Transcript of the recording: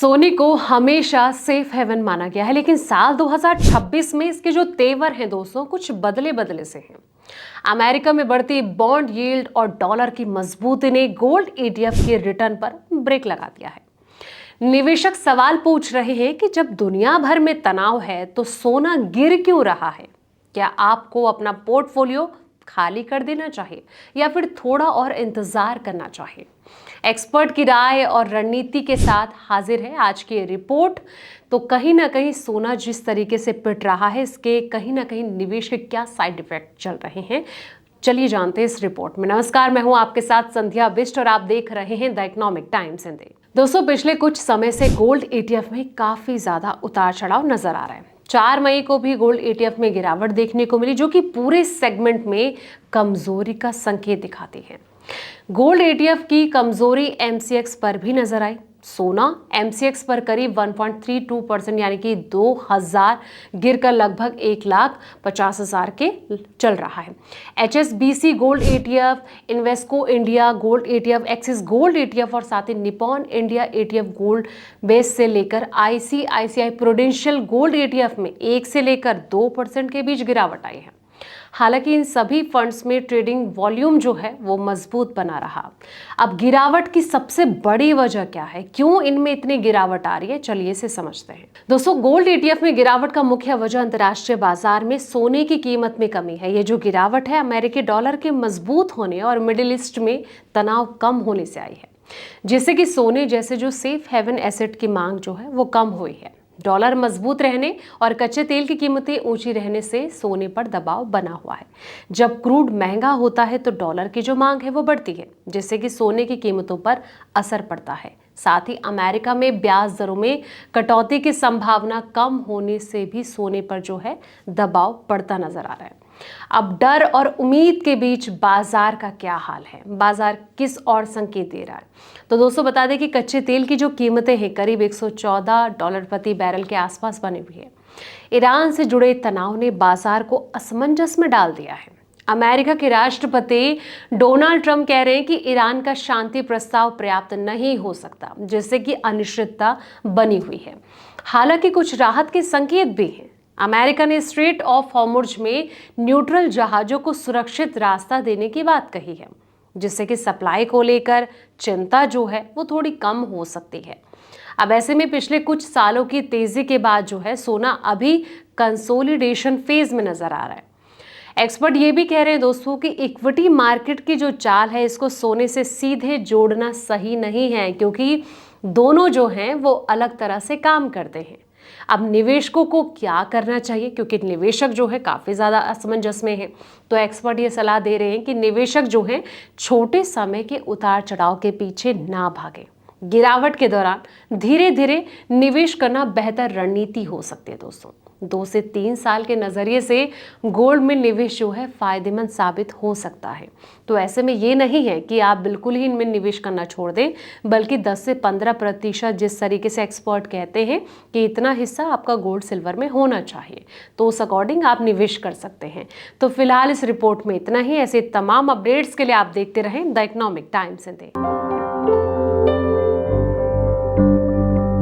सोने को हमेशा सेफ हेवन माना गया है, लेकिन साल 2026 में इसके जो तेवर हैं दोस्तों, कुछ बदले बदले से हैं। अमेरिका में बढ़ती बॉन्ड यील्ड और डॉलर की मजबूती ने गोल्ड ईटीएफ के रिटर्न पर ब्रेक लगा दिया है। निवेशक सवाल पूछ रहे हैं कि जब दुनिया भर में तनाव है तो सोना गिर क्यों रहा है। क्या आपको अपना पोर्टफोलियो खाली कर देना चाहिए या फिर थोड़ा और इंतजार करना चाहिए। एक्सपर्ट की राय और रणनीति के साथ हाजिर है आज की ये रिपोर्ट। तो कहीं ना कहीं सोना जिस तरीके से पिट रहा है, इसके कहीं ना कहीं निवेश के क्या साइड इफेक्ट चल रहे हैं, चलिए जानते हैं इस रिपोर्ट में। नमस्कार, मैं हूं आपके साथ संध्या बिष्ट और आप देख रहे हैं द इकोनॉमिक टाइम्स हिंदी। दोस्तों, पिछले कुछ समय से गोल्ड ईटीएफ में काफी ज्यादा उतार चढ़ाव नजर आ रहा है। 4 मई को भी गोल्ड ईटीएफ में गिरावट देखने को मिली, जो कि पूरे सेगमेंट में कमजोरी का संकेत दिखाती है। गोल्ड ईटीएफ की कमजोरी एमसीएक्स पर भी नजर आई। सोना एमसीएक्स पर करीब 1.32% यानी कि 2000 गिरकर लगभग 1,50,000 के चल रहा है। HSBC gold ETF, Invesco India gold ETF, Axis gold ETF और साथ ही Nippon India ETF gold base से लेकर आईसीआईसीआई प्रूडेंशियल गोल्ड ईटीएफ में 1 से लेकर 2% के बीच गिरावट आई है। हालांकि इन सभी फंड्स में ट्रेडिंग वॉल्यूम जो है वो मजबूत बना रहा। अब गिरावट की सबसे बड़ी वजह क्या है, क्यों इनमें इतनी गिरावट आ रही है, चलिए इसे समझते हैं। दोस्तों, गोल्ड ईटीएफ में गिरावट का मुख्य वजह अंतर्राष्ट्रीय बाजार में सोने की कीमत में कमी है। ये जो गिरावट है अमेरिकी डॉलर के मजबूत होने और मिडिल ईस्ट में तनाव कम होने से आई है, जिससे कि सोने जैसे जो सेफ हेवन एसेट की मांग जो है वो कम हुई है। डॉलर मजबूत रहने और कच्चे तेल की कीमतें ऊंची रहने से सोने पर दबाव बना हुआ है। जब क्रूड महंगा होता है तो डॉलर की जो मांग है वो बढ़ती है, जिससे कि सोने की कीमतों पर असर पड़ता है। साथ ही अमेरिका में ब्याज दरों में कटौती की संभावना कम होने से भी सोने पर जो है दबाव बढ़ता नजर आ रहा है। अब डर और उम्मीद के बीच बाजार का क्या हाल है, बाजार किस और संकेत दे रहा है। तो दोस्तों, बता दें कि कच्चे तेल की जो कीमतें हैं करीब $114 प्रति बैरल के आसपास बनी हुई है। ईरान से जुड़े तनाव ने बाजार को असमंजस में डाल दिया है। अमेरिका के राष्ट्रपति डोनाल्ड ट्रंप कह रहे हैं कि ईरान का शांति प्रस्ताव पर्याप्त नहीं हो सकता, जिससे कि अनिश्चितता बनी हुई है। हालांकि कुछ राहत के संकेत भी हैं। अमेरिका ने स्ट्रेट ऑफ हॉर्मुज़ में न्यूट्रल जहाजों को सुरक्षित रास्ता देने की बात कही है, जिससे कि सप्लाई को लेकर चिंता जो है वो थोड़ी कम हो सकती है। अब ऐसे में पिछले कुछ सालों की तेजी के बाद जो है सोना अभी कंसोलिडेशन फेज में नजर आ रहा है। एक्सपर्ट ये भी कह रहे हैं दोस्तों कि इक्विटी मार्केट की जो चाल है इसको सोने से सीधे जोड़ना सही नहीं है, क्योंकि दोनों जो हैं वो अलग तरह से काम करते हैं। अब निवेशकों को क्या करना चाहिए, क्योंकि निवेशक जो है काफ़ी ज़्यादा असमंजस में है। तो एक्सपर्ट ये सलाह दे रहे हैं कि निवेशक जो हैं छोटे समय के उतार चढ़ाव के पीछे ना भागें। गिरावट के दौरान धीरे धीरे निवेश करना बेहतर रणनीति हो सकती है। दोस्तों, 2 से 3 साल के नज़रिए से गोल्ड में निवेश जो है फायदेमंद साबित हो सकता है। तो ऐसे में ये नहीं है कि आप बिल्कुल ही इनमें निवेश करना छोड़ दें, बल्कि 10 से 15% जिस तरीके से एक्सपर्ट कहते हैं कि इतना हिस्सा आपका गोल्ड सिल्वर में होना चाहिए, तो उस अकॉर्डिंग आप निवेश कर सकते हैं। तो फिलहाल इस रिपोर्ट में इतना ही। ऐसे तमाम अपडेट्स के लिए आप देखते रहें द इकोनॉमिक टाइम्स हिंदी।